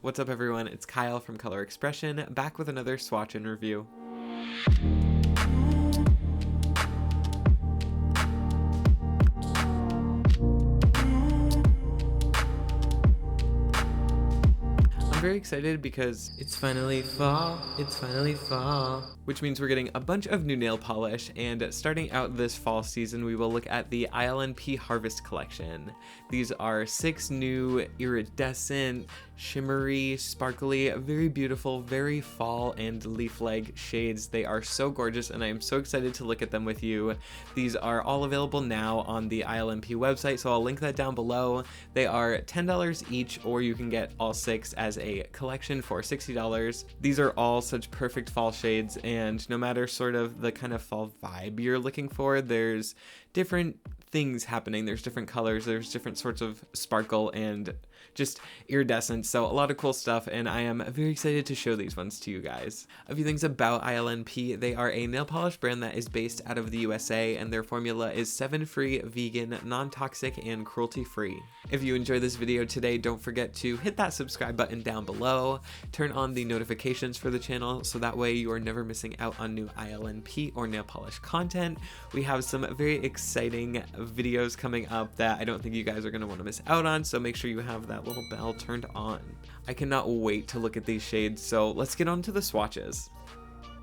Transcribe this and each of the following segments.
What's up everyone, it's Kyle from Color Expression, back with another swatch and review. I'm very excited because it's finally fall, which means we're getting a bunch of new nail polish, and starting out this fall season we will look at the ILNP Harvest Collection. These are 6 new iridescent, shimmery, sparkly, very beautiful, very fall and leaf-like shades. They are so gorgeous and I am so excited to look at them with you. These are all available now on the ILNP website, so I'll link that down below. They are $10 each, or you can get all 6 as a collection for $60. These are all such perfect fall shades, and no matter sort of the kind of fall vibe you're looking for, there's different things happening. There's different colors, there's different sorts of sparkle and just iridescence, so a lot of cool stuff, and I am very excited to show these ones to you guys. A few things about ILNP: they are a nail polish brand that is based out of the USA, and their formula is 7-free, vegan, non-toxic, and cruelty-free. If you enjoyed this video today, don't forget to hit that subscribe button down below, turn on the notifications for the channel so that way you are never missing out on new ILNP or nail polish content. We have some very exciting videos coming up that I don't think you guys are going to want to miss out on, so make sure you have that little bell turned on. I cannot wait to look at these shades, so let's get on to the swatches.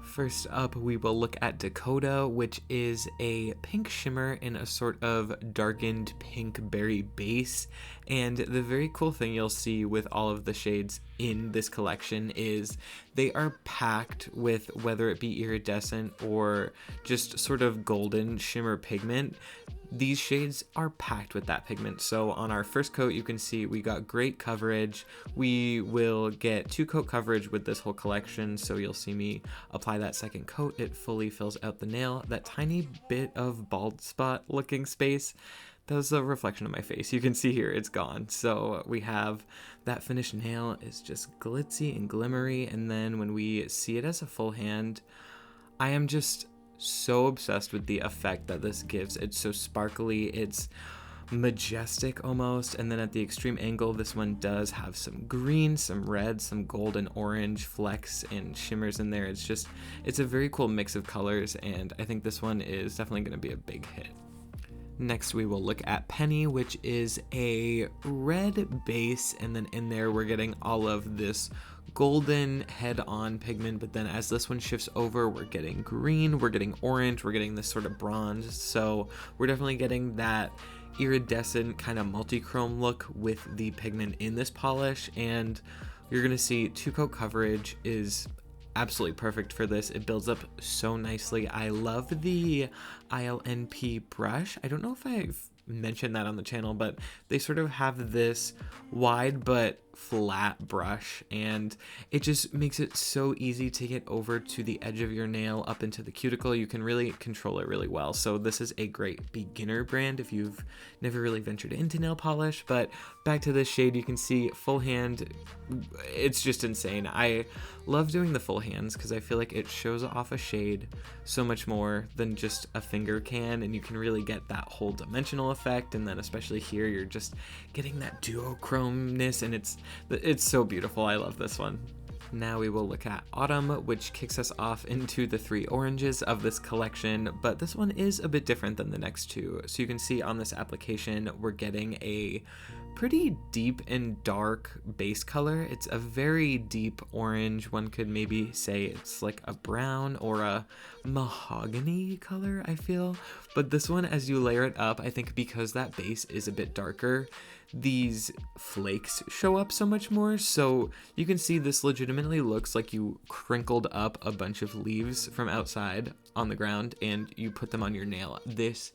First up, we will look at Dakota, which is a pink shimmer in a sort of darkened pink berry base. And the very cool thing you'll see with all of the shades in this collection is they are packed with, whether it be iridescent or just sort of golden shimmer pigment, these shades are packed with that pigment. So on our first coat, you can see we got great coverage. We will get 2 coat coverage with this whole collection, so you'll see me apply that second coat. It fully fills out the nail. That tiny bit of bald spot looking space, that was a reflection of my face. You can see here it's gone. So we have that finished nail is just glitzy and glimmery, and then when we see it as a full hand, I am just so obsessed with the effect that this gives. It's so sparkly, it's majestic almost, and then at the extreme angle this one does have some green, some red, some gold and orange flecks and shimmers in there. It's a very cool mix of colors, and I think this one is definitely going to be a big hit. Next we will look at Penny, which is a red base, and then in there we're getting all of this golden head-on pigment, but then as this one shifts over, we're getting green, we're getting orange, we're getting this sort of bronze, so we're definitely getting that iridescent kind of multi-chrome look with the pigment in this polish, and you're gonna see 2 coat coverage is absolutely perfect for this. It builds up so nicely. I love the ILNP brush. I don't know if I've mentioned that on the channel, but they sort of have this wide but flat brush, and it just makes it so easy to get over to the edge of your nail up into the cuticle. You can really control it really well, so this is a great beginner brand if you've never really ventured into nail polish. But back to this shade, you can see full hand, it's just insane. I love doing the full hands because I feel like it shows off a shade so much more than just a finger can, and you can really get that whole dimensional effect, and then especially here you're just getting that duochrome-ness, and it's so beautiful. I love this one. Now we will look at Autumn, which kicks us off into the 3 oranges of this collection, but this one is a bit different than the next 2. So you can see on this application we're getting a pretty deep and dark base color. It's a very deep orange. One could maybe say it's like a brown or a mahogany color, I feel. But this one, as you layer it up, I think because that base is a bit darker, these flakes show up so much more. So you can see this legitimately looks like you crinkled up a bunch of leaves from outside on the ground and you put them on your nail. This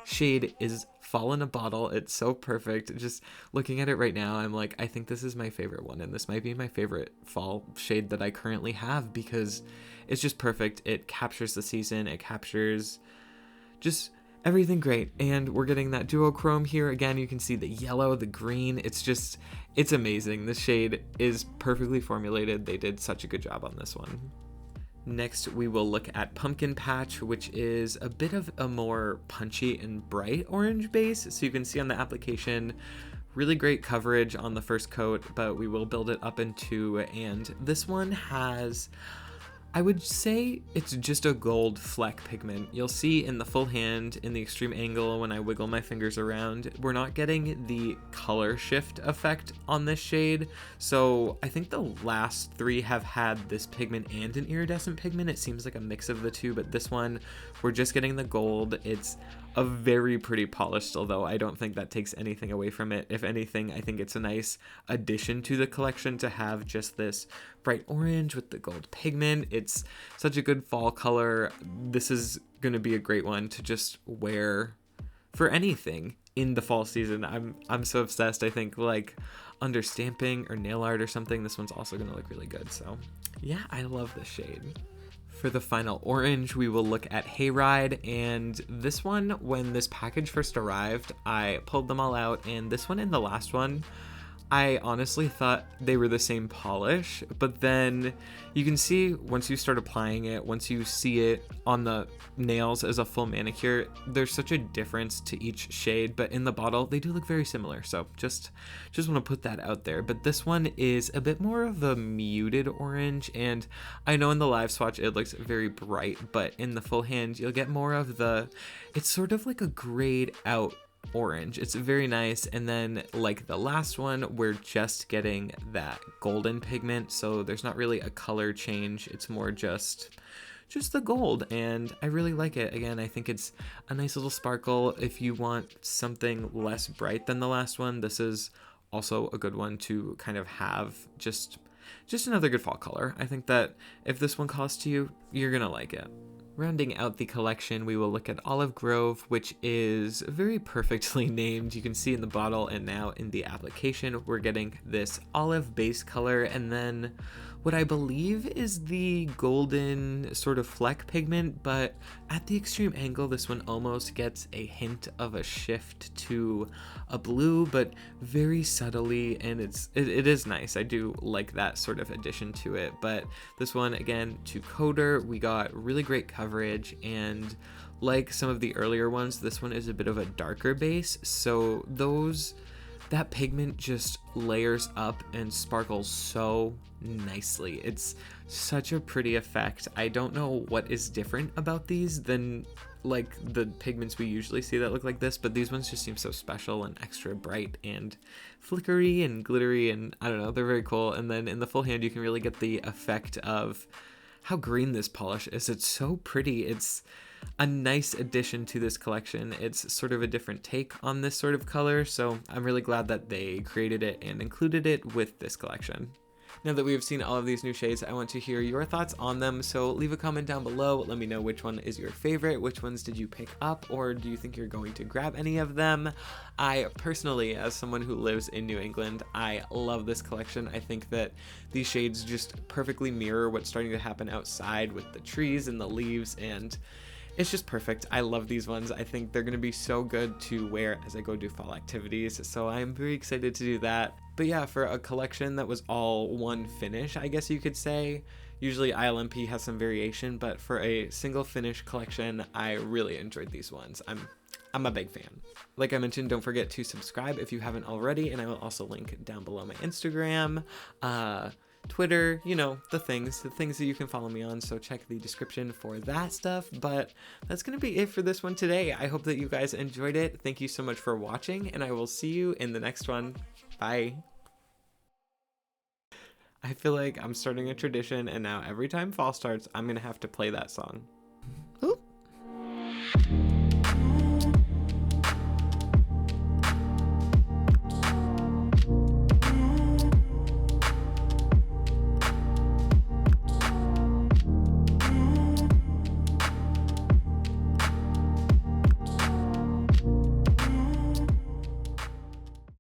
shade is fall in a bottle. It's so perfect. Just looking at it right now, I'm like, I think this is my favorite one, and this might be my favorite fall shade that I currently have because it's just perfect. It captures the season, it captures just everything great, and we're getting that duochrome here. Again, you can see the yellow, the green. It's amazing. This shade is perfectly formulated. They did such a good job on this one. Next, we will look at Pumpkin Patch, which is a bit of a more punchy and bright orange base. So you can see on the application, Really great coverage on the first coat, but we will build it up in 2, and this one has, I would say it's just a gold fleck pigment. You'll see in the full hand, in the extreme angle, when I wiggle my fingers around, we're not getting the color shift effect on this shade. So I think the last 3 have had this pigment and an iridescent pigment. It seems like a mix of the 2, but this one, we're just getting the gold. It's a very pretty polish still, though. I don't think that takes anything away from it. If anything, I think it's a nice addition to the collection to have just this bright orange with the gold pigment. It's such a good fall color. This is going to be a great one to just wear for anything in the fall season. I'm so obsessed. I think like under stamping or nail art or something, this one's also going to look really good. So yeah, I love this shade. For the final orange, we will look at Hayride, and this one, when this package first arrived, I pulled them all out, and this one and the last one, I honestly thought they were the same polish, but then you can see once you start applying it, once you see it on the nails as a full manicure, there's such a difference to each shade, but in the bottle, they do look very similar, so just want to put that out there. But this one is a bit more of a muted orange, and I know in the live swatch it looks very bright, but in the full hand, you'll get more of the, it's sort of like a grayed out orange. It's very nice. And then like the last one, we're just getting that golden pigment, so there's not really a color change. It's more just the gold, and I really like it. Again, I think it's a nice little sparkle. If you want something less bright than the last one, this is also a good one to kind of have just another good fall color. I think that if this one calls to you, you're gonna like it. Rounding out the collection, we will look at Olive Grove, which is very perfectly named. You can see in the bottle and now in the application, we're getting this olive base color, and then what I believe is the golden sort of fleck pigment, but at the extreme angle, this one almost gets a hint of a shift to a blue, but very subtly, and it is nice. I do like that sort of addition to it. But this one, again, to coder, we got really great coverage, and like some of the earlier ones, this one is a bit of a darker base, so that pigment just layers up and sparkles so nicely. It's such a pretty effect. I don't know what is different about these than like the pigments we usually see that look like this, but these ones just seem so special and extra bright and flickery and glittery, and I don't know, they're very cool. And then in the full hand, you can really get the effect of how green this polish is. It's so pretty. It's a nice addition to this collection. It's sort of a different take on this sort of color, so I'm really glad that they created it and included it with this collection. Now that we have seen all of these new shades, I want to hear your thoughts on them, so leave a comment down below. Let me know which one is your favorite, which ones did you pick up, or do you think you're going to grab any of them? I personally, as someone who lives in New England, I love this collection. I think that these shades just perfectly mirror what's starting to happen outside with the trees and the leaves, and it's just perfect. I love these ones. I think they're going to be so good to wear as I go do fall activities, so I'm very excited to do that. But yeah, for a collection that was all one finish, I guess you could say, usually ILNP has some variation, but for a single finish collection, I really enjoyed these ones. I'm a big fan. Like I mentioned, don't forget to subscribe if you haven't already, and I will also link down below my Instagram, Twitter, you know, the things that you can follow me on, so check the description for that stuff. But that's gonna be it for this one today. I hope that you guys enjoyed it. Thank you so much for watching, and I will see you in the next one. Bye. I feel like I'm starting a tradition, and now every time fall starts, I'm gonna have to play that song.